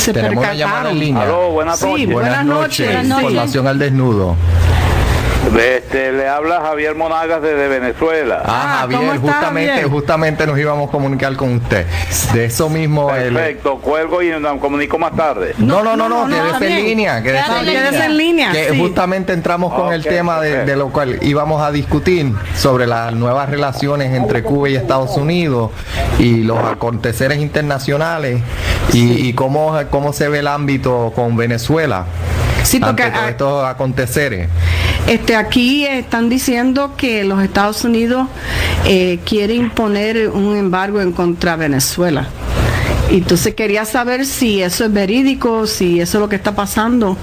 se Tenemos una llamada en línea. Aló, buenas noches. Sí, buenas noches. Información al desnudo. Le habla Javier Monagas desde Venezuela. Javier, ¿cómo está, Javier? justamente nos íbamos a comunicar con usted. De eso mismo. Perfecto, cuelgo y nos comunico más tarde. No, quédese en línea. Quédese en línea. Que sí. justamente entramos con el tema de lo cual íbamos a discutir sobre las nuevas relaciones entre Cuba y Estados Unidos y los aconteceres internacionales y cómo se ve el ámbito con Venezuela. Sí, porque ante todos estos aconteceres. Aquí están diciendo que los Estados Unidos quiere imponer un embargo en contra de Venezuela. Y entonces quería saber si eso es verídico, si eso es lo que está pasando.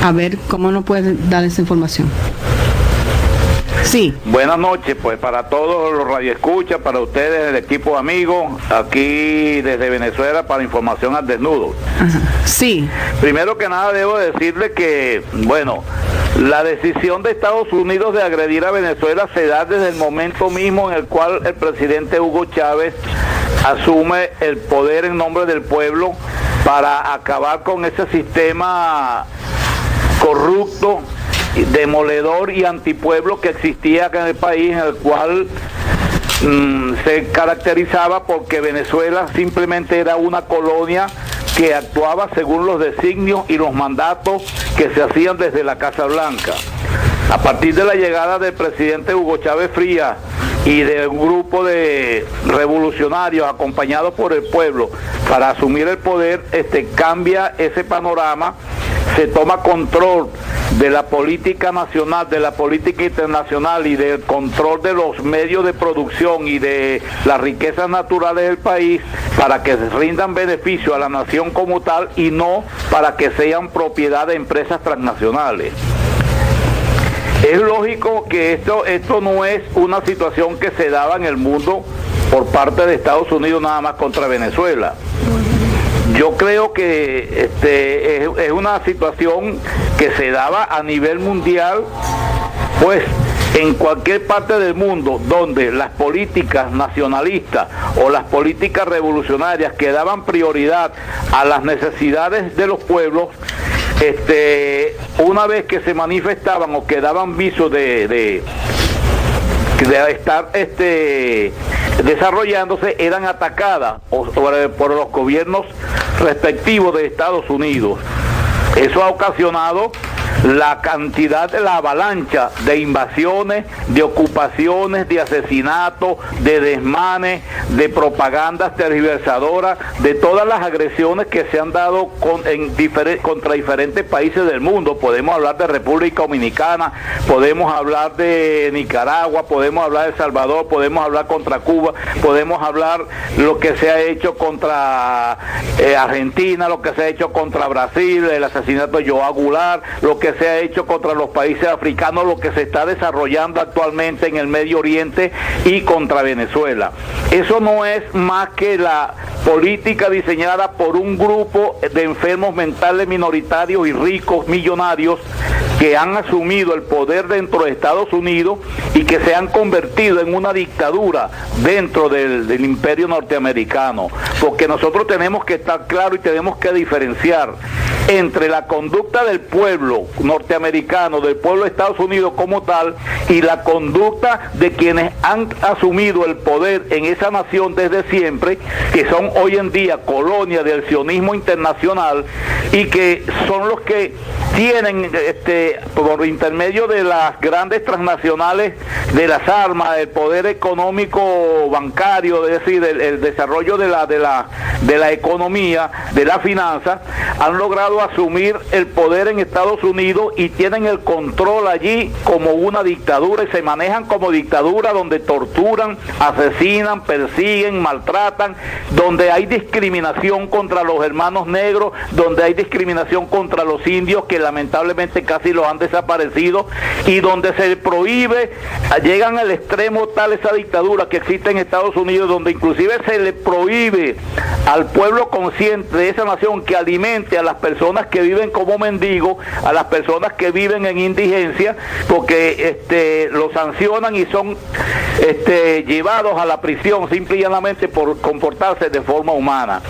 A ver cómo nos pueden dar esa información. Sí. Buenas noches, pues para todos los radioescuchas, para ustedes, el equipo de amigos, aquí desde Venezuela para información al desnudo. Ajá. Sí. Primero que nada debo decirle que, bueno, la decisión de Estados Unidos de agredir a Venezuela se da desde el momento mismo en el cual el presidente Hugo Chávez asume el poder en nombre del pueblo para acabar con ese sistema corrupto, demoledor y antipueblo que existía acá en el país, en el cual se caracterizaba porque Venezuela simplemente era una colonia que actuaba según los designios y los mandatos que se hacían desde la Casa Blanca. A partir de la llegada del presidente Hugo Chávez Frías y de un grupo de revolucionarios acompañados por el pueblo para asumir el poder, cambia ese panorama, se toma control de la política nacional, de la política internacional y del control de los medios de producción y de las riquezas naturales del país para que rindan beneficio a la nación como tal y no para que sean propiedad de empresas transnacionales. Es lógico que esto no es una situación que se daba en el mundo por parte de Estados Unidos nada más contra Venezuela. Yo creo que es una situación que se daba a nivel mundial, pues en cualquier parte del mundo donde las políticas nacionalistas o las políticas revolucionarias que daban prioridad a las necesidades de los pueblos, una vez que se manifestaban o que daban viso de estar desarrollándose, eran atacadas por los gobiernos respectivos de Estados Unidos. Eso ha ocasionado la cantidad de la avalancha de invasiones, de ocupaciones, de asesinatos, de desmanes, de propagandas tergiversadoras, de todas las agresiones que se han dado contra diferentes países del mundo. Podemos hablar de República Dominicana, podemos hablar de Nicaragua, podemos hablar de El Salvador, podemos hablar contra Cuba, podemos hablar lo que se ha hecho contra Argentina, lo que se ha hecho contra Brasil, el asesinato de Joao Goulart, lo que se ha hecho contra los países africanos, lo que se está desarrollando actualmente en el Medio Oriente y contra Venezuela. Eso no es más que la política diseñada por un grupo de enfermos mentales minoritarios y ricos millonarios que han asumido el poder dentro de Estados Unidos y que se han convertido en una dictadura dentro del imperio norteamericano. Porque nosotros tenemos que estar claros y tenemos que diferenciar entre la conducta del pueblo norteamericano, del pueblo de Estados Unidos como tal, y la conducta de quienes han asumido el poder en esa nación desde siempre, que son hoy en día colonia del sionismo internacional y que son los que tienen por intermedio de las grandes transnacionales de las armas, el poder económico bancario, es decir, el desarrollo de la economía, de la finanza, han logrado asumir el poder en Estados Unidos y tienen el control allí como una dictadura y se manejan como dictadura, donde torturan, asesinan, persiguen, maltratan, donde hay discriminación contra los hermanos negros, donde hay discriminación contra los indios que lamentablemente casi los han desaparecido, y donde se prohíbe, llegan al extremo tal esa dictadura que existe en Estados Unidos, donde inclusive se le prohíbe al pueblo consciente de esa nación que alimente a las personas que viven como mendigos, a las personas que viven en indigencia, porque los sancionan y son llevados a la prisión simple y llanamente por comportarse de forma humana.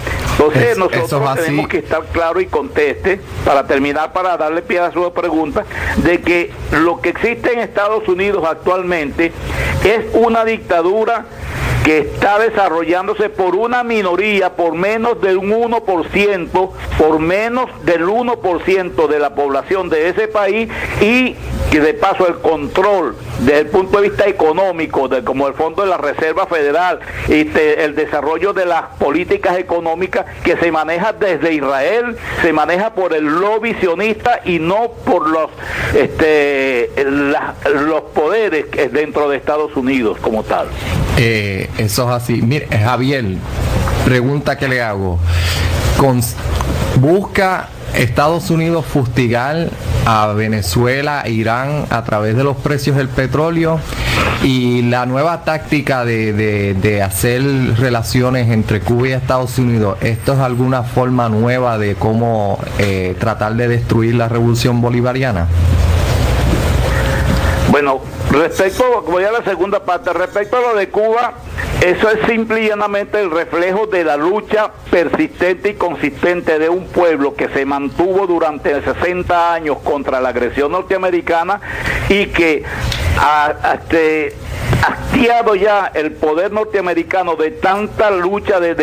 Entonces nosotros tenemos que estar claro y conteste, para terminar, para darle pie a su pregunta, de que lo que existe en Estados Unidos actualmente es una dictadura que está desarrollándose por una minoría, por menos del 1%, por menos del 1% de la población de ese país, y que de paso el control desde el punto de vista económico, como el Fondo de la Reserva Federal, el desarrollo de las políticas económicas que se maneja desde Israel, se maneja por el lobby sionista y no por los poderes dentro de Estados Unidos como tal. Eso es así. Mire, Javier, pregunta que le hago. ¿Busca Estados Unidos fustigar a Venezuela e Irán a través de los precios del petróleo? Y la nueva táctica de hacer relaciones entre Cuba y Estados Unidos, ¿esto es alguna forma nueva de cómo tratar de destruir la revolución bolivariana? Bueno, voy a la segunda parte, respecto a lo de Cuba, eso es simple y llanamente el reflejo de la lucha persistente y consistente de un pueblo que se mantuvo durante 60 años contra la agresión norteamericana y que hastiado ya el poder norteamericano de tanta lucha de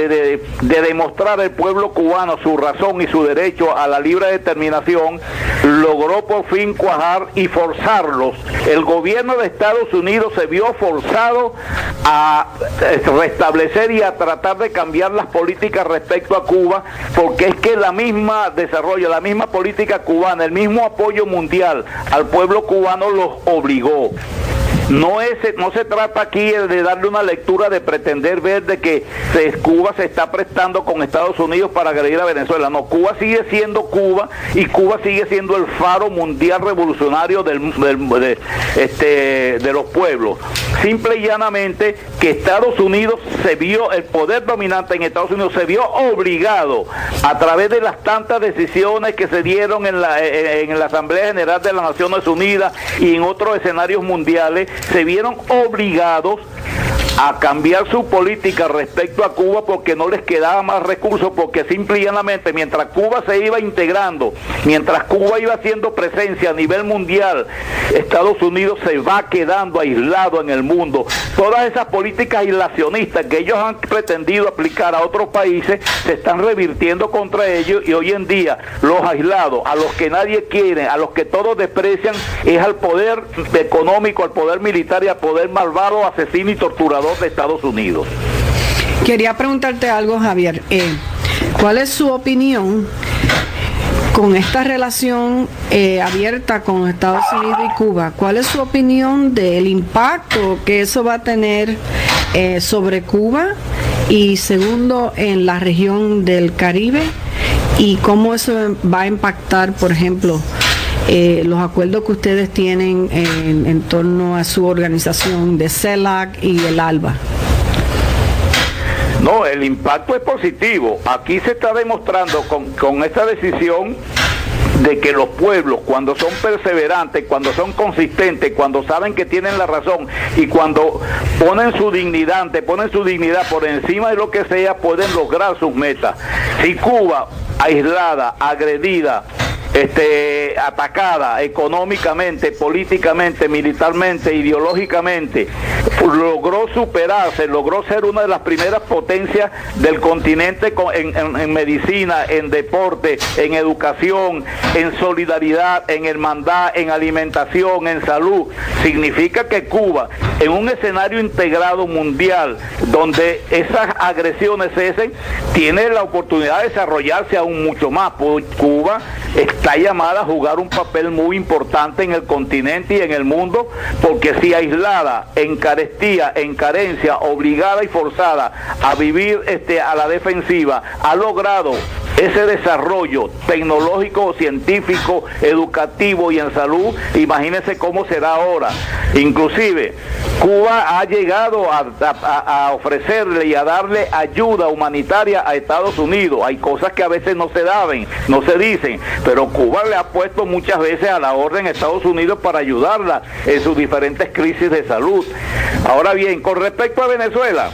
demostrar al pueblo cubano su razón y su derecho a la libre determinación, logró por fin cuajar y forzarlos. El gobierno de Estados Unidos se vio forzado a restablecer y a tratar de cambiar las políticas respecto a Cuba, porque es que la misma desarrollo, la misma política cubana, el mismo apoyo mundial al pueblo cubano los obligó. No se trata aquí de darle una lectura de pretender ver de que Cuba se está prestando con Estados Unidos para agredir a Venezuela. No, Cuba sigue siendo Cuba y Cuba sigue siendo el faro mundial revolucionario de los pueblos. Simple y llanamente que Estados Unidos el poder dominante en Estados Unidos se vio obligado a través de las tantas decisiones que se dieron en la Asamblea General de las Naciones Unidas y en otros escenarios mundiales, se vieron obligados a cambiar su política respecto a Cuba porque no les quedaba más recursos, porque simple y llanamente mientras Cuba se iba integrando, mientras Cuba iba haciendo presencia a nivel mundial, Estados Unidos se va quedando aislado en el mundo. Todas esas políticas aislacionistas que ellos han pretendido aplicar a otros países se están revirtiendo contra ellos, y hoy en día los aislados, a los que nadie quiere, a los que todos desprecian, es al poder económico, al poder militar y al poder malvado, asesino y torturador de Estados Unidos. Quería preguntarte algo, Javier. ¿Cuál es su opinión con esta relación abierta con Estados Unidos y Cuba? ¿Cuál es su opinión del impacto que eso va a tener sobre Cuba y, segundo, en la región del Caribe? ¿Y cómo eso va a impactar, por ejemplo, los acuerdos que ustedes tienen en torno a su organización de CELAC y el ALBA? No, el impacto es positivo. Aquí se está demostrando con esta decisión de que los pueblos, cuando son perseverantes, cuando son consistentes, cuando saben que tienen la razón y cuando ponen su dignidad por encima de lo que sea, pueden lograr sus metas. Si Cuba, aislada, agredida, atacada económicamente, políticamente, militarmente, ideológicamente, logró superarse, logró ser una de las primeras potencias del continente en medicina, en deporte, en educación, en solidaridad, en hermandad, en alimentación, en salud. Significa que Cuba, en un escenario integrado mundial, donde esas agresiones cesen, tiene la oportunidad de desarrollarse aún mucho más. Cuba está llamada a jugar un papel muy importante en el continente y en el mundo, porque si aislada, en carestía, en carencia, obligada y forzada a vivir a la defensiva, ha logrado ese desarrollo tecnológico, científico, educativo y en salud, imagínense cómo será ahora. Inclusive Cuba ha llegado a ofrecerle y a darle ayuda humanitaria a Estados Unidos. Hay cosas que a veces no se dicen, pero Cuba le ha puesto muchas veces a la orden a Estados Unidos para ayudarla en sus diferentes crisis de salud. Ahora bien, con respecto a Venezuela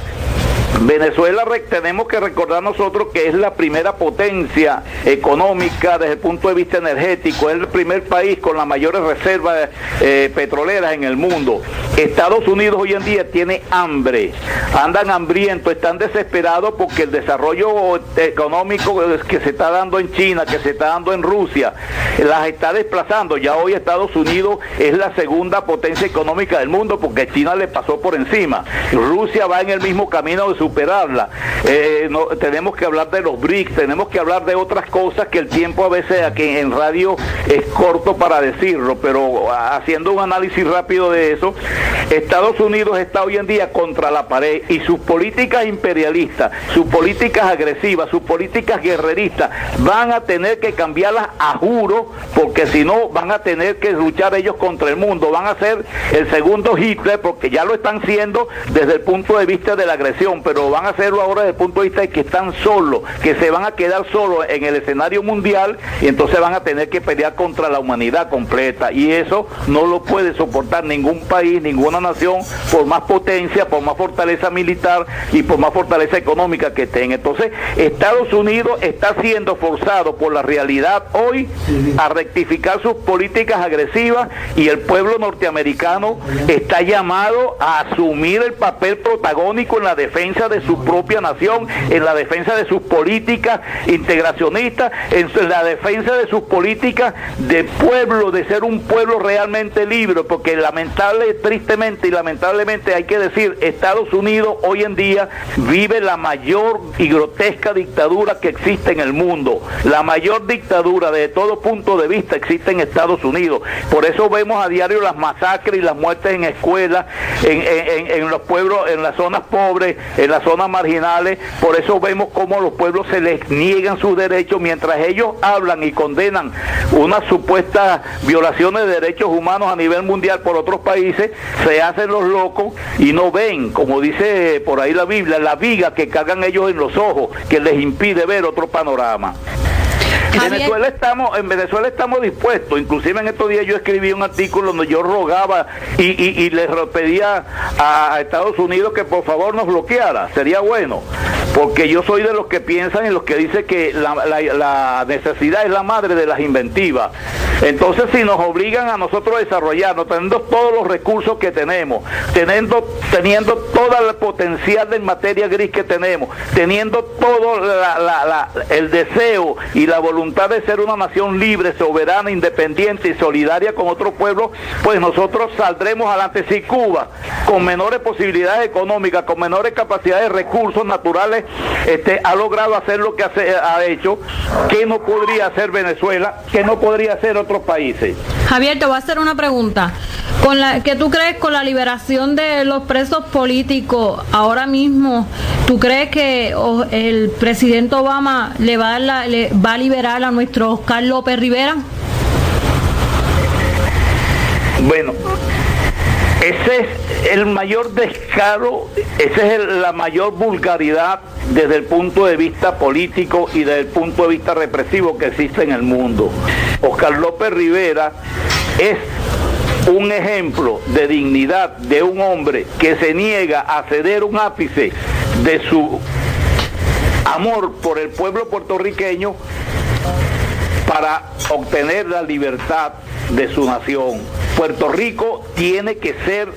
Venezuela, tenemos que recordar nosotros que es la primera potencia económica desde el punto de vista energético, es el primer país con las mayores reservas petroleras en el mundo. Estados Unidos hoy en día tiene hambre, andan hambrientos, están desesperados porque el desarrollo económico que se está dando en China, que se está dando en Rusia, las está desplazando. Ya hoy Estados Unidos es la segunda potencia económica del mundo porque China le pasó por encima. Rusia va en el mismo camino de superarla. Tenemos que hablar de los BRICS, tenemos que hablar de otras cosas que el tiempo a veces aquí en radio es corto para decirlo, pero haciendo un análisis rápido de eso, Estados Unidos está hoy en día contra la pared y sus políticas imperialistas, sus políticas agresivas, sus políticas guerreristas van a tener que cambiarlas a juro, porque si no van a tener que luchar ellos contra el mundo, van a ser el segundo Hitler, porque ya lo están siendo desde el punto de vista de la agresión, pero van a hacerlo ahora desde el punto de vista de que están solos, que se van a quedar solos en el escenario mundial y entonces van a tener que pelear contra la humanidad completa, y eso no lo puede soportar ningún país, ninguna nación, por más potencia, por más fortaleza militar y por más fortaleza económica que tenga. Entonces Estados Unidos está siendo forzado por la realidad hoy a rectificar sus políticas agresivas, y el pueblo norteamericano está llamado a asumir el papel protagónico en la defensa de su propia nación, en la defensa de sus políticas integracionistas, en la defensa de sus políticas de pueblo, de ser un pueblo realmente libre, porque tristemente y lamentablemente hay que decir, Estados Unidos hoy en día vive la mayor y grotesca dictadura que existe en el mundo. La mayor dictadura desde todo punto de vista existe en Estados Unidos. Por eso vemos a diario las masacres y las muertes en escuelas, en los pueblos, en las zonas pobres, en las zonas marginales. Por eso vemos cómo a los pueblos se les niegan sus derechos, mientras ellos hablan y condenan unas supuestas violaciones de derechos humanos a nivel mundial por otros países, se hacen los locos y no ven, como dice por ahí la Biblia, la viga que cargan ellos en los ojos, que les impide ver otro panorama. En Venezuela estamos dispuestos, inclusive en estos días yo escribí un artículo donde yo rogaba y les pedía a Estados Unidos que por favor nos bloqueara, sería bueno, porque yo soy de los que piensan y los que dicen que la necesidad es la madre de las inventivas. Entonces, si nos obligan a nosotros a desarrollarnos, teniendo todos los recursos que tenemos, teniendo todo el potencial de materia gris que tenemos, teniendo todo el deseo y la voluntad de ser una nación libre, soberana, independiente y solidaria con otro pueblo, pues nosotros saldremos adelante. Si Cuba, con menores posibilidades económicas, con menores capacidades de recursos naturales, ha logrado hacer lo que ha hecho, ¿qué no podría hacer Venezuela? ¿Qué no podría hacer otros países? Javier, te voy a hacer una pregunta. ¿Qué tú crees con la liberación de los presos políticos ahora mismo? ¿Tú crees que el presidente Obama le va a liberar a nuestro Oscar López Rivera? Bueno, ese es el mayor descaro, esa es la mayor vulgaridad desde el punto de vista político y desde el punto de vista represivo que existe en el mundo. Oscar López Rivera es un ejemplo de dignidad de un hombre que se niega a ceder un ápice de su amor por el pueblo puertorriqueño para obtener la libertad de su nación. Puerto Rico tiene que ser,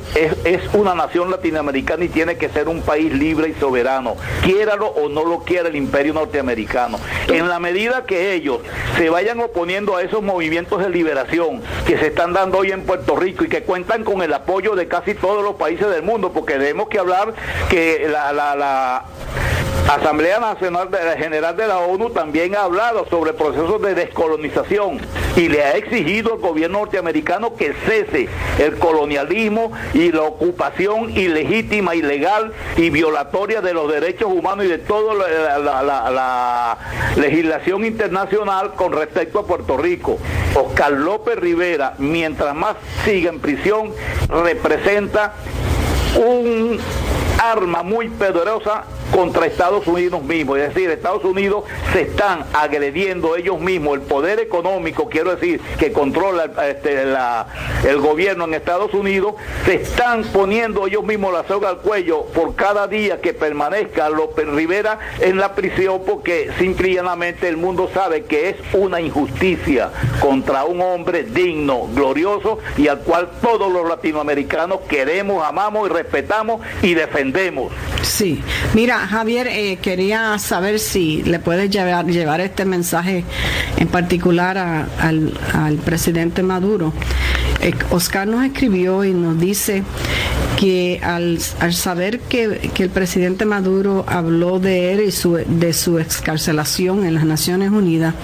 es una nación latinoamericana y tiene que ser un país libre y soberano, quiéralo o no lo quiera el imperio norteamericano. En la medida que ellos se vayan oponiendo a esos movimientos de liberación que se están dando hoy en Puerto Rico y que cuentan con el apoyo de casi todos los países del mundo, porque tenemos que hablar que la Asamblea Nacional General de la ONU también ha hablado sobre procesos de descolonización y le ha exigido al gobierno norteamericano que cese el colonialismo y la ocupación ilegítima, ilegal y violatoria de los derechos humanos y de toda la legislación internacional con respecto a Puerto Rico. Oscar López Rivera, mientras más siga en prisión, representa un arma muy poderosa contra Estados Unidos mismos. Es decir, Estados Unidos se están agrediendo ellos mismos. El poder económico, quiero decir, que controla el gobierno en Estados Unidos, se están poniendo ellos mismos la soga al cuello por cada día que permanezca López Rivera en la prisión, porque simple y llanamente el mundo sabe que es una injusticia contra un hombre digno, glorioso, y al cual todos los latinoamericanos queremos, amamos y respetamos y defendemos. Sí, mira, Javier, quería saber si le puedes llevar este mensaje en particular al presidente Maduro. Oscar nos escribió y nos dice que al saber que el presidente Maduro habló de él y de su excarcelación en las Naciones Unidas,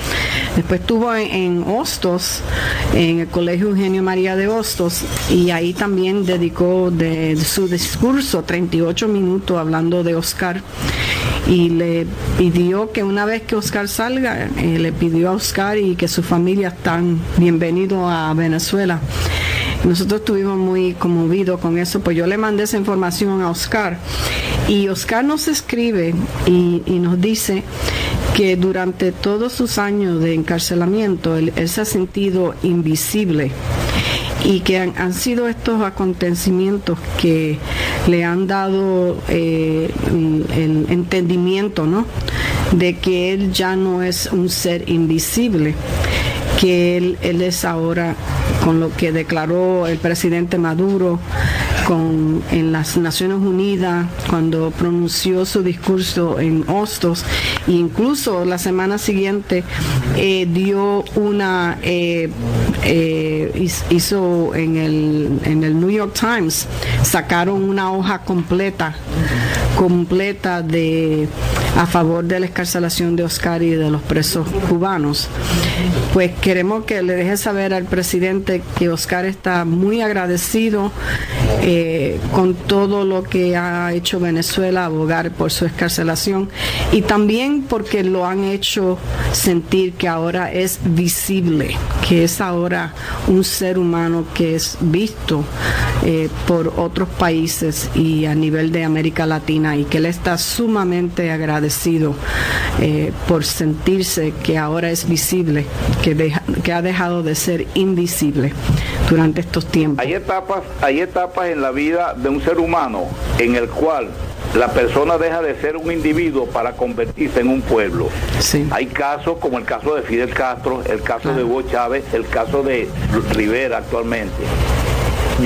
después estuvo en Hostos, en el Colegio Eugenio María de Hostos, y ahí también dedicó de su discurso 38 minutos hablando de Oscar, y le pidió que una vez que Oscar salga, le pidió a Oscar y que su familia están bienvenidos a Venezuela. Nosotros estuvimos muy conmovidos con eso, pues yo le mandé esa información a Oscar, y Oscar nos escribe y nos dice que durante todos sus años de encarcelamiento él se ha sentido invisible, y que han sido estos acontecimientos que le han dado el entendimiento, ¿no?, de que él ya no es un ser invisible, que él es ahora, con lo que declaró el presidente Maduro en las Naciones Unidas, cuando pronunció su discurso en Hostos, e incluso la semana siguiente dio hizo en el New York Times, sacaron una hoja completa a favor de la excarcelación de Oscar y de los presos cubanos. Pues queremos que le deje saber al presidente que Oscar está muy agradecido con todo lo que ha hecho Venezuela, abogar por su excarcelación, y también porque lo han hecho sentir que ahora es visible, que es ahora un ser humano que es visto por otros países y a nivel de América Latina, y que él está sumamente agradecido por sentirse que ahora es visible, que ha dejado de ser invisible durante estos tiempos. Hay etapas en la vida de un ser humano en el cual la persona deja de ser un individuo para convertirse en un pueblo. Sí. Hay casos como el caso de Fidel Castro, el caso de Hugo Chávez, el caso de Rivera actualmente.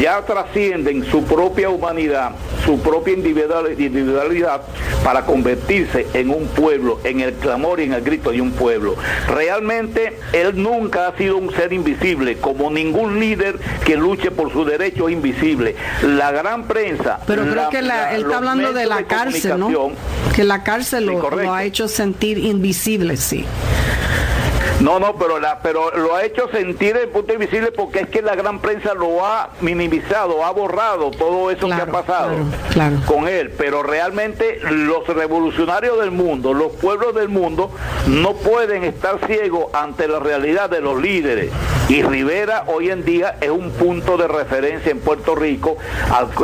Ya trascienden su propia humanidad, su propia individualidad, para convertirse en un pueblo, en el clamor y en el grito de un pueblo. Realmente él nunca ha sido un ser invisible, como ningún líder que luche por su derecho es invisible. La gran prensa... Pero creo que él está hablando de la cárcel, ¿no? Que la cárcel lo ha hecho sentir invisible, sí. No, pero lo ha hecho sentir el punto invisible, porque es que la gran prensa lo ha minimizado, ha borrado todo eso que ha pasado con él. Pero realmente los revolucionarios del mundo, los pueblos del mundo, no pueden estar ciegos ante la realidad de los líderes. Y Rivera hoy en día es un punto de referencia en Puerto Rico,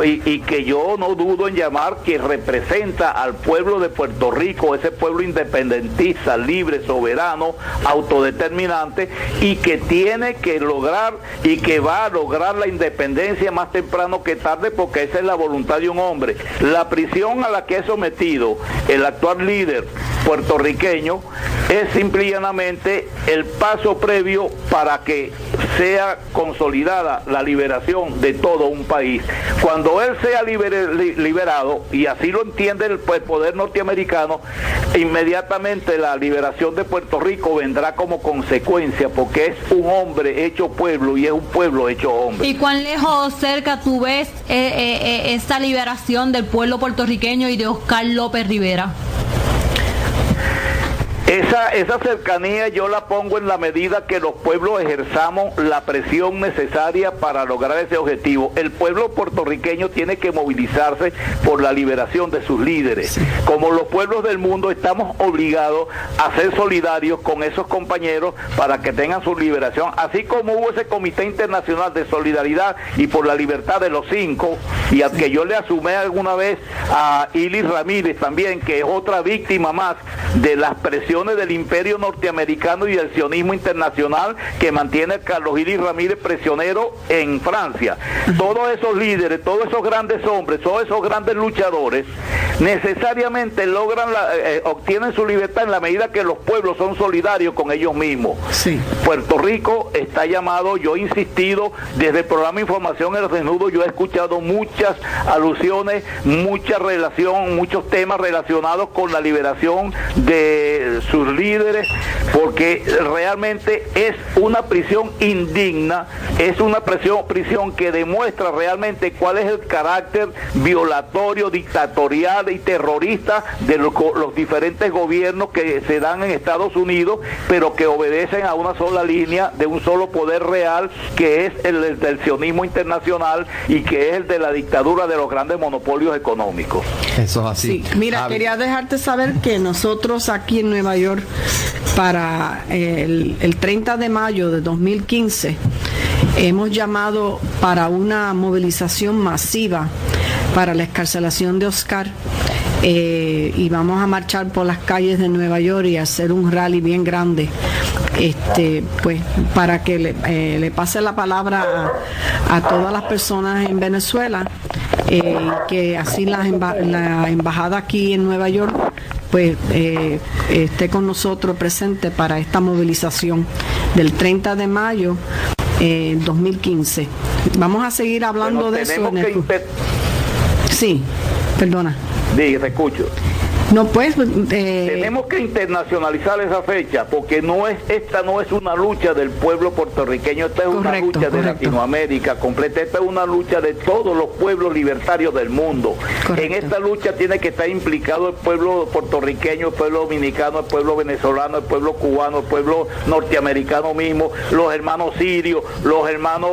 y que yo no dudo en llamar que representa al pueblo de Puerto Rico, ese pueblo independentista, libre, soberano, autodeterminante, y que tiene que lograr y que va a lograr la independencia más temprano que tarde, porque esa es la voluntad de un hombre. La prisión a la que es sometido el actual líder puertorriqueño es simple y llanamente el paso previo para que sea consolidada la liberación de todo un país. Cuando él sea liberado, y así lo entiende el poder norteamericano, inmediatamente la liberación de Puerto Rico vendrá como consecuencia, porque es un hombre hecho pueblo y es un pueblo hecho hombre. ¿Y cuán lejos o cerca tú ves esta liberación del pueblo puertorriqueño y de Oscar López Rivera? Esa cercanía yo la pongo en la medida que los pueblos ejerzamos la presión necesaria para lograr ese objetivo. El pueblo puertorriqueño tiene que movilizarse por la liberación de sus líderes. Sí. Como los pueblos del mundo estamos obligados a ser solidarios con esos compañeros para que tengan su liberación, así como hubo ese Comité Internacional de Solidaridad y por la Libertad de los 5, y al que yo le asumí alguna vez a Ilis Ramírez también, que es otra víctima más de las presiones del imperio norteamericano y del sionismo internacional que mantiene a Carlos Ilis Ramírez prisionero en Francia. Todos esos líderes, todos esos grandes hombres, todos esos grandes luchadores necesariamente logran obtienen su libertad en la medida que los pueblos son solidarios con ellos mismos. Sí. Puerto Rico está llamado, yo he insistido desde el programa Información El Desnudo, yo he escuchado muchas alusiones, mucha relación, muchos temas relacionados con la liberación de sus líderes, porque realmente es una prisión indigna, es una prisión que demuestra realmente cuál es el carácter violatorio, dictatorial y terrorista de los diferentes gobiernos que se dan en Estados Unidos, pero que obedecen a una sola línea de un solo poder real, que es el del sionismo internacional y que es el de la dictadura de los grandes monopolios económicos. Eso es así. Sí, mira, quería dejarte saber que nosotros aquí en Nueva York, para el 30 de mayo de 2015, hemos llamado para una movilización masiva para la excarcelación de Oscar, y vamos a marchar por las calles de Nueva York y hacer un rally bien grande, pues para que le pase la palabra a todas las personas en Venezuela, que así la embajada aquí en Nueva York pues esté con nosotros presente para esta movilización del 30 de mayo 2015. Vamos a seguir hablando de eso en el... Sí, perdona. Diga, te escucho. No, pues tenemos que internacionalizar esa fecha, porque esta no es una lucha del pueblo puertorriqueño, esta es una lucha de Latinoamérica completa, esta es una lucha de todos los pueblos libertarios del mundo. Correcto. En esta lucha tiene que estar implicado el pueblo puertorriqueño, el pueblo dominicano, el pueblo venezolano, el pueblo cubano, el pueblo norteamericano mismo, los hermanos sirios, los hermanos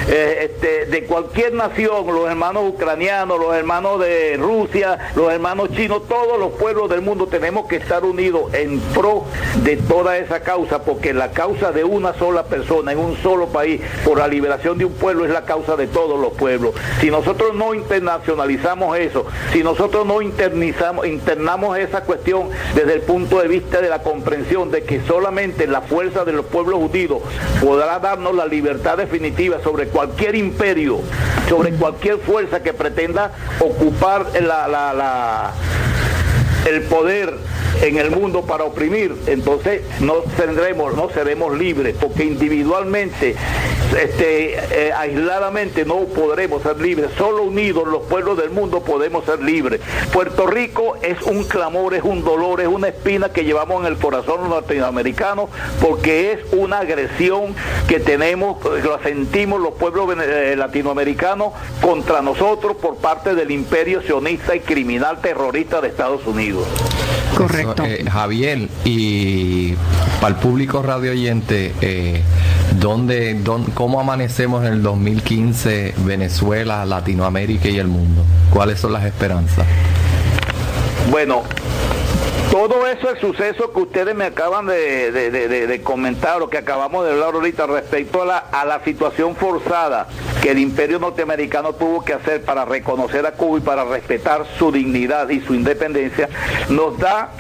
de cualquier nación, los hermanos ucranianos, los hermanos de Rusia, los hermanos chinos, todos los pueblos del mundo tenemos que estar unidos en pro de toda esa causa, porque la causa de una sola persona en un solo país por la liberación de un pueblo es la causa de todos los pueblos. Si nosotros no internacionalizamos eso, si nosotros no internamos esa cuestión desde el punto de vista de la comprensión de que solamente la fuerza de los pueblos unidos podrá darnos la libertad definitiva sobre cualquier imperio, sobre cualquier fuerza que pretenda ocupar el poder en el mundo para oprimir, entonces no seremos libres, porque individualmente, aisladamente no podremos ser libres. Solo unidos los pueblos del mundo podemos ser libres. Puerto Rico es un clamor, es un dolor, es una espina que llevamos en el corazón latinoamericano, porque es una agresión que tenemos, lo sentimos los pueblos latinoamericanos contra nosotros por parte del imperio sionista y criminal terrorista de Estados Unidos. Correcto. Javier, y para el público radio oyente, ¿cómo amanecemos en el 2015 Venezuela, Latinoamérica y el mundo? ¿Cuáles son las esperanzas? Bueno, todo eso, el suceso que ustedes me acaban de comentar, lo que acabamos de hablar ahorita respecto a la situación forzada que el imperio norteamericano tuvo que hacer para reconocer a Cuba y para respetar su dignidad y su independencia, nos da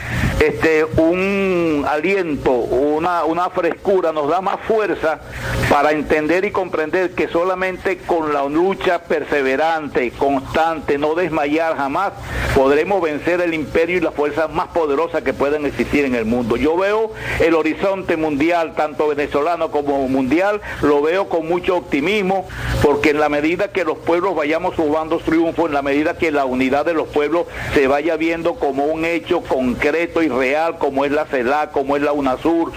un aliento, una frescura, nos da más fuerza para entender y comprender que solamente con la lucha perseverante, constante, no desmayar jamás, podremos vencer el imperio y las fuerzas más poderosas que pueden existir en el mundo. Yo veo el horizonte mundial, tanto venezolano como mundial, lo veo con mucho optimismo, porque en la medida que los pueblos vayamos subando triunfo, en la medida que la unidad de los pueblos se vaya viendo como un hecho concreto y real, como es la CELAC, como es la UNASUR,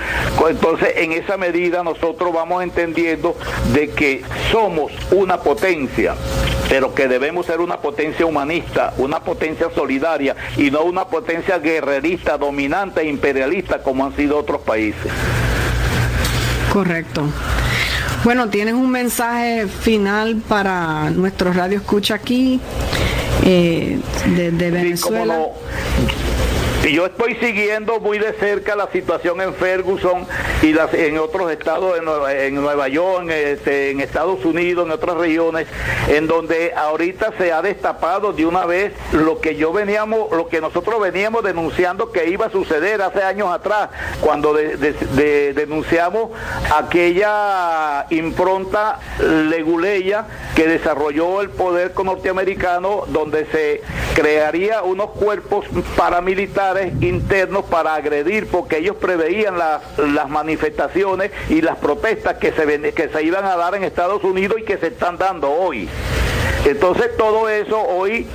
entonces en esa medida nosotros vamos entendiendo de que somos una potencia pero que debemos ser una potencia humanista, una potencia solidaria y no una potencia guerrerista, dominante e imperialista como han sido otros países. Correcto. Bueno, ¿tienes un mensaje final para nuestro radio escucha aquí de Venezuela? Sí, cómo no. Y yo estoy siguiendo muy de cerca la situación en Ferguson y en otros estados, en Nueva York, en Estados Unidos, en otras regiones, en donde ahorita se ha destapado de una vez lo que nosotros veníamos denunciando que iba a suceder hace años atrás, cuando denunciamos aquella impronta leguleya que desarrolló el poder norteamericano, donde se crearía unos cuerpos paramilitares internos para agredir, porque ellos preveían las manifestaciones y las protestas que se iban a dar en Estados Unidos y que se están dando hoy. Entonces todo eso hoy,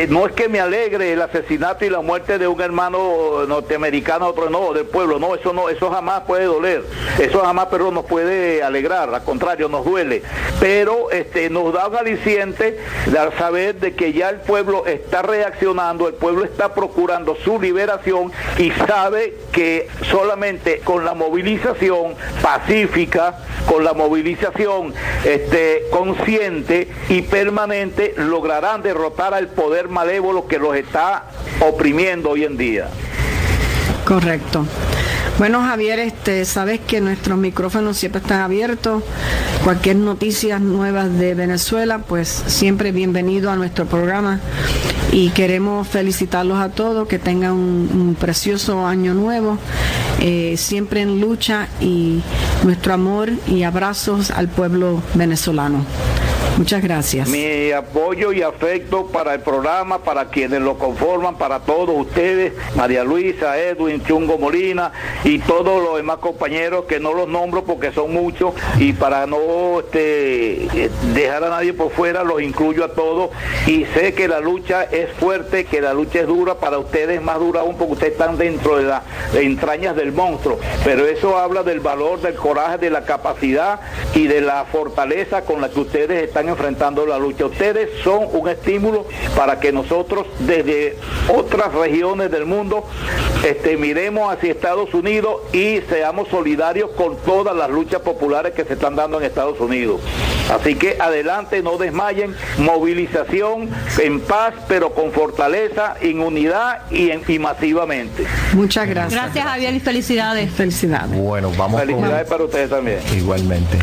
no es que me alegre el asesinato y la muerte de un hermano norteamericano, otro no, del pueblo, no, eso jamás puede doler, eso jamás, pero nos puede alegrar, al contrario, nos duele, pero nos da un aliciente de saber de que ya el pueblo está reaccionando, el pueblo está procurando su liberación y sabe que solamente con la movilización pacífica, con la movilización consciente y permanente, lograrán derrotar al poder malévolo que los está oprimiendo hoy en día. Correcto. Bueno, Javier, sabes que nuestros micrófonos siempre están abiertos. Cualquier noticia nueva de Venezuela, pues siempre bienvenido a nuestro programa. Y queremos felicitarlos a todos, que tengan un precioso año nuevo, siempre en lucha, y nuestro amor y abrazos al pueblo venezolano. Muchas gracias. Mi apoyo y afecto para el programa, para quienes lo conforman, para todos ustedes, María Luisa, Edwin, Chungo Molina y todos los demás compañeros que no los nombro porque son muchos, y para no dejar a nadie por fuera, los incluyo a todos, y sé que la lucha es fuerte, que la lucha es dura, para ustedes más dura aún porque ustedes están dentro de las entrañas del monstruo, pero eso habla del valor, del coraje, de la capacidad y de la fortaleza con la que ustedes están enfrentando la lucha. Ustedes son un estímulo para que nosotros desde otras regiones del mundo miremos hacia Estados Unidos y seamos solidarios con todas las luchas populares que se están dando en Estados Unidos. Así que adelante, no desmayen, movilización en paz, pero con fortaleza, en unidad y masivamente. Muchas gracias. Gracias, Javier, y felicidades. Felicidades. Bueno, vamos. Felicidades para ustedes también. Igualmente.